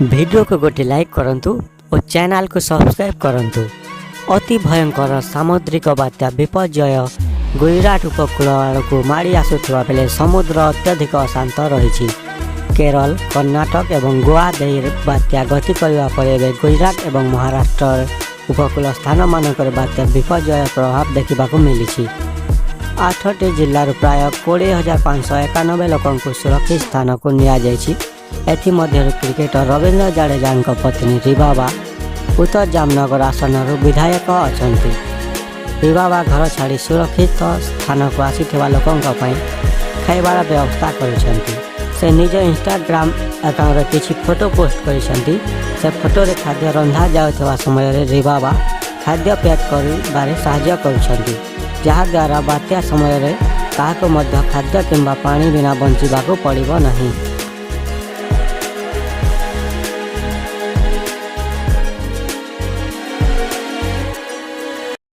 Video को गोटे like करंतु और चैनल को सब्सक्राइब करंतु। अति भयंकर सामुद्रिक बात्या विपर्यय गुजरात उपकूल आड़क माड़ी आसुवा बेले समुद्र अत्यधिक अशांत रही। केरल, कर्णाटक एवं गोवा दे बात्या गति करने पर गुजरात एवं महाराष्ट्र उपकूल स्थान मानक बात्या विपर्यय प्रभाव देखा मिली। 8टी जिल्लार प्राय 20,591 लोकों को सुरक्षित स्थान को नियाଯାଇଛି। एथिमध्यरु क्रिकेटर रवींद्र जाडेजा पत्नी रिबाबा उत्तर जामनगर आसन विधायक अछंती। रिबाबा घर छाड़ी सुरक्षित स्थान को आसीथिबा लोकों खाइबार व्यवस्था करिसेंती। से निज इंस्टाग्राम अकाउंट किछि फोटो पोस्ट करिसेंती। से फोटो रे खाद्य रंधा जाउथबा समय रे रिबाबा खाद्य पैक करिबारे सहायता करिसेंती, जहा द्वारा बात्या समय रे काहाको मध्य खाद्य किंबा पानी बिना बंचिबाको पड़िबो नहीं।